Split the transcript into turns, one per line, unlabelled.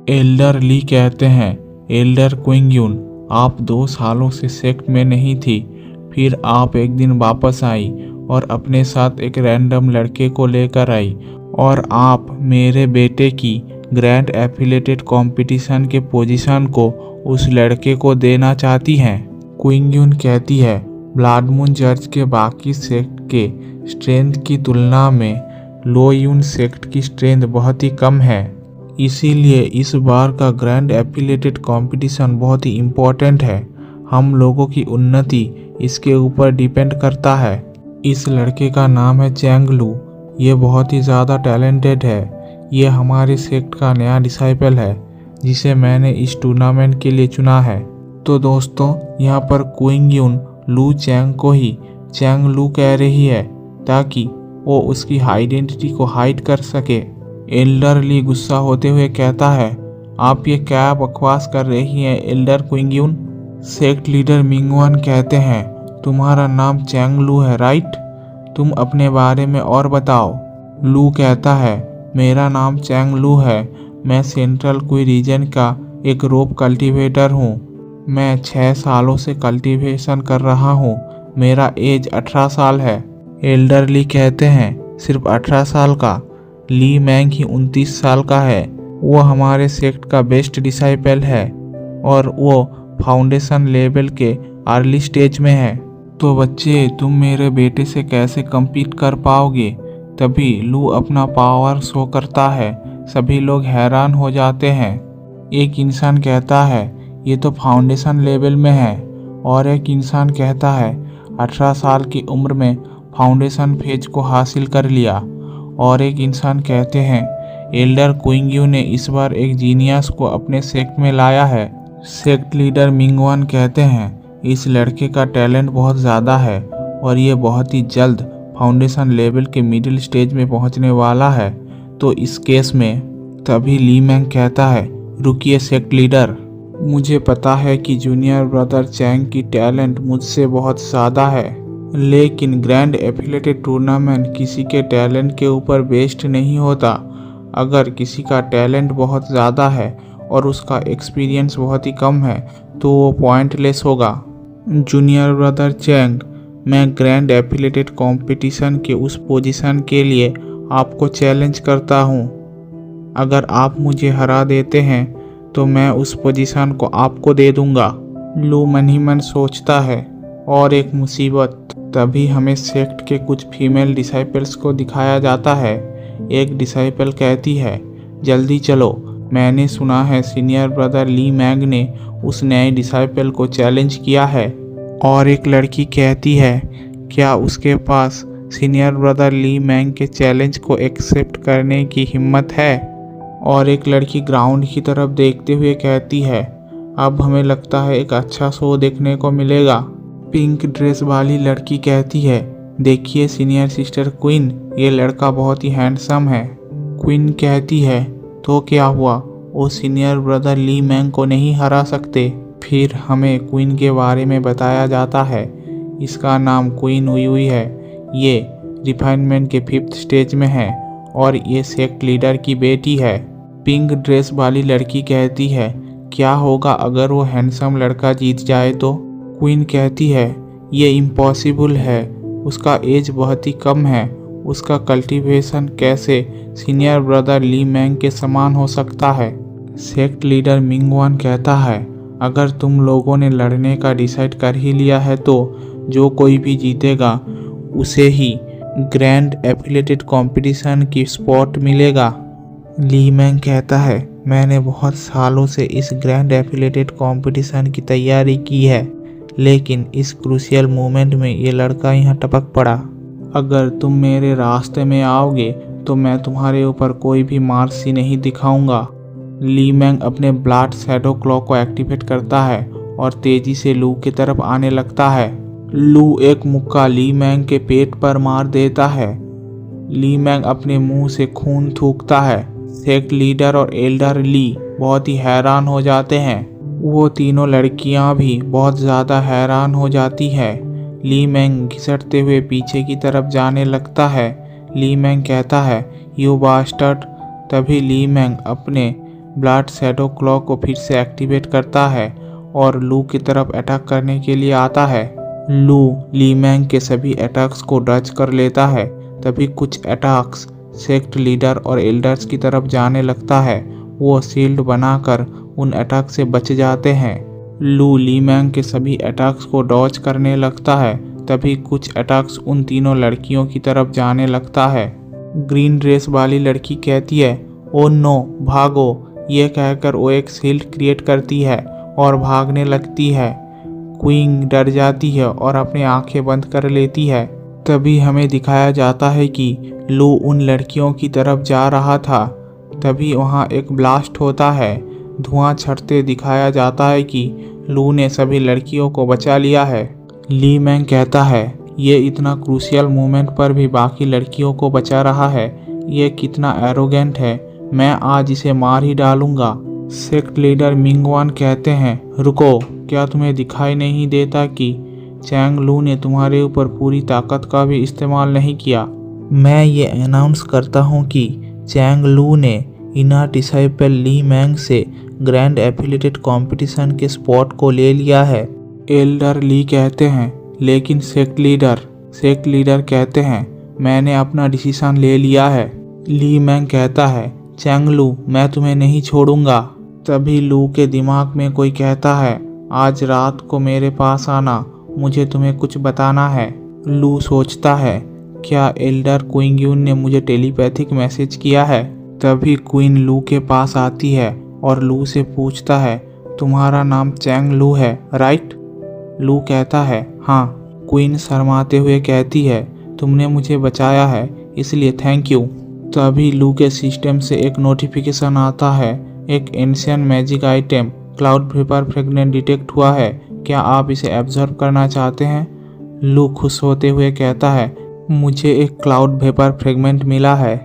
Elder ली कहते हैं, Elder क्विंगयून, आप 2 सालों से सेक्ट में नहीं थी। फिर आप एक दिन वापस आई और अपने साथ एक रैंडम लड़के को लेकर आई और आप मेरे बेटे की ग्रैंड एफिलेटेड कंपटीशन के पोजीशन को उस लड़के को देना चाहती हैं। क्विंगयून कहती है, ब्लडमून चर्च के बाकी सेक्ट के स्ट्रेंथ की तुलना में लोयून सेक्ट की स्ट्रेंथ बहुत ही कम है, इसीलिए इस बार का ग्रैंड एफिलेटेड कंपटीशन बहुत ही इम्पोर्टेंट है। हम लोगों की उन्नति इसके ऊपर डिपेंड करता है। इस लड़के का नाम है चैंग लू। ये बहुत ही ज़्यादा टैलेंटेड है। ये हमारे सेक्ट का नया डिसाइपल है जिसे मैंने इस टूर्नामेंट के लिए चुना है। तो दोस्तों, यहाँ पर क्विंगयून लू चैंग को ही चैंग लू कह रही है ताकि वो उसकी आइडेंटिटी को हाइड कर सके। एल्डर ली गुस्सा होते हुए कहता है, आप ये क्या बकवास कर रही हैं एल्डर क्विंगयून। सेक्ट लीडर मिंगवान कहते हैं, तुम्हारा नाम चैंग लू है राइट? तुम अपने बारे में और बताओ। लू कहता है, मेरा नाम चैंग लू है। मैं सेंट्रल क्वी रीजन का एक रोप कल्टीवेटर हूँ। मैं 6 सालों से कल्टीवेशन कर रहा हूँ। मेरा एज 18 साल है। एल्डर ली कहते हैं, सिर्फ 18 साल का? ली मैंग ही 29 साल का है। वो हमारे सेक्ट का बेस्ट डिसाइपल है और वो फाउंडेशन लेवल के अर्ली स्टेज में है। तो बच्चे, तुम मेरे बेटे से कैसे कम्पीट कर पाओगे? तभी लू अपना पावर शो करता है। सभी लोग हैरान हो जाते हैं। एक इंसान कहता है, ये तो फाउंडेशन लेवल में है, और एक इंसान कहता है 18 साल की उम्र में फाउंडेशन फेज को हासिल कर लिया, और एक इंसान कहते हैं एल्डर क्विंगयू ने इस बार एक जीनियस को अपने सेक्ट में लाया है। सेक्ट लीडर मिंगवान कहते हैं, इस लड़के का टैलेंट बहुत ज़्यादा है और ये बहुत ही जल्द फाउंडेशन लेवल के मिडिल स्टेज में पहुंचने वाला है। तो इस केस में तभी ली मैंग कहता है, रुकिए सेक्ट लीडर, मुझे पता है कि जूनियर ब्रदर चैंग की टैलेंट मुझसे बहुत ज़्यादा है, लेकिन ग्रैंड एफिलेटेड टूर्नामेंट किसी के टैलेंट के ऊपर बेस्ड नहीं होता। अगर किसी का टैलेंट बहुत ज़्यादा है और उसका एक्सपीरियंस बहुत ही कम है तो वो पॉइंटलेस होगा। जूनियर ब्रदर चैंग, मैं ग्रैंड एफिलेटेड कंपटीशन के उस पोजीशन के लिए आपको चैलेंज करता हूँ। अगर आप मुझे हरा देते हैं तो मैं उस पोजीशन को आपको दे दूंगा। लू मन ही मन सोचता है। और एक मुसीबत, तभी हमें सेक्ट के कुछ फीमेल डिसाइपल्स को दिखाया जाता है। एक डिसाइपल कहती है, जल्दी चलो, मैंने सुना है सीनियर ब्रदर ली मैंग ने उस नए डिसाइपल को चैलेंज किया है। और एक लड़की कहती है, क्या उसके पास सीनियर ब्रदर ली मैंग के चैलेंज को एक्सेप्ट करने की हिम्मत है? और एक लड़की ग्राउंड की तरफ देखते हुए कहती है, अब हमें लगता है एक अच्छा शो देखने को मिलेगा। पिंक ड्रेस वाली लड़की कहती है, देखिए सीनियर सिस्टर क्वीन, ये लड़का बहुत ही हैंडसम है। क्वीन कहती है, तो क्या हुआ, वो सीनियर ब्रदर ली मैंग को नहीं हरा सकते? फिर हमें क्वीन के बारे में बताया जाता है। इसका नाम क्वीन उयुई है। ये रिफाइनमेंट के 5th स्टेज में है और ये सेक्ट लीडर की बेटी है। पिंक ड्रेस वाली लड़की कहती है, क्या होगा अगर वो हैंडसम लड़का जीत जाए तो? क्वीन कहती है, ये इम्पॉसिबल है, उसका एज बहुत ही कम है, उसका कल्टीवेशन कैसे सीनियर ब्रदर ली मैंग के समान हो सकता है? सेक्ट लीडर मिंगवान कहता है, अगर तुम लोगों ने लड़ने का डिसाइड कर ही लिया है तो जो कोई भी जीतेगा उसे ही ग्रैंड एफिलेटेड कंपटीशन की स्पॉट मिलेगा। ली मैंग कहता है, मैंने बहुत सालों से इस ग्रैंड एफिलेटेड कंपटीशन की तैयारी की है, लेकिन इस क्रूशियल मोमेंट में ये लड़का यहाँ टपक पड़ा। अगर तुम मेरे रास्ते में आओगे तो मैं तुम्हारे ऊपर कोई भी मार्सी नहीं दिखाऊंगा। ली मैंग अपने ब्लड शैडो क्लॉ को एक्टिवेट करता है और तेजी से लू की तरफ आने लगता है। लू एक मुक्का ली मैंग के पेट पर मार देता है। ली मैंग अपने मुंह से खून थूकता है। सेक्ट लीडर और एल्डर ली बहुत ही हैरान हो जाते हैं। वो तीनों लड़कियां भी बहुत ज़्यादा हैरान हो जाती है। ली मैंग घिसटते हुए पीछे की तरफ जाने लगता है। ली मैंग कहता है, यू बास्टर्ड। तभी ली मैंग अपने ब्लड शैडो क्लॉ को फिर से एक्टिवेट करता है और लू की तरफ अटैक करने के लिए आता है। लू ली मैंग के सभी अटैक्स को डच कर लेता है। तभी कुछ अटैक्स सेक्ट लीडर और एल्डर्स की तरफ जाने लगता है। वो शील्ड बनाकर उन अटैक से बच जाते हैं। लू ली मैंग के सभी अटैक्स को डॉज करने लगता है। तभी कुछ अटैक्स उन तीनों लड़कियों की तरफ जाने लगता है। ग्रीन ड्रेस वाली लड़की कहती है, ओ नो, भागो। ये कहकर वो एक शील्ड क्रिएट करती है और भागने लगती है। क्वीन डर जाती है और अपनी आंखें बंद कर लेती है। तभी हमें दिखाया जाता है कि लू उन लड़कियों की तरफ जा रहा था। तभी वहाँ एक ब्लास्ट होता है। धुआं छटते दिखाया जाता है कि लू ने सभी लड़कियों को बचा लिया है। ली मैंग कहता है, ये इतना क्रूशियल मोमेंट पर भी बाकी लड़कियों को बचा रहा है। ये कितना एरोगेंट है। मैं आज इसे मार ही डालूंगा। सेक्ट लीडर मिंगवान कहते हैं, रुको, क्या तुम्हें दिखाई नहीं देता कि चैंग लू ने तुम्हारे ऊपर पूरी ताकत का भी इस्तेमाल नहीं किया। मैं ये अनाउंस करता हूँ कि चैंग लू ने इना डिसाइपल ली मैंग से ग्रैंड एफिलिएटेड कंपटीशन के स्पॉट को ले लिया है। एल्डर ली कहते हैं, लेकिन सेक्ट लीडर कहते हैं, मैंने अपना डिसीजन ले लिया है। ली मैंग कहता है, चैंग लू, मैं तुम्हें नहीं छोड़ूंगा। तभी लू के दिमाग में कोई कहता है, आज रात को मेरे पास आना, मुझे तुम्हें कुछ बताना है। लू सोचता है, क्या एल्डर क्विंग ने मुझे टेलीपैथिक मैसेज किया है। तभी क्वीन लू के पास आती है और लू से पूछता है, तुम्हारा नाम चैंग लू है, राइट? लू कहता है, हाँ। क्वीन शर्माते हुए कहती है, तुमने मुझे बचाया है, इसलिए थैंक यू। तभी लू के सिस्टम से एक नोटिफिकेशन आता है, एक ancient magic item cloud vapour fragment detect हुआ है, क्या आप इसे एब्जॉर्ब करना चाहते हैं? लू खुश होते हुए कहता है, मुझे एक क्लाउड वेपर फ्रेगमेंट मिला है।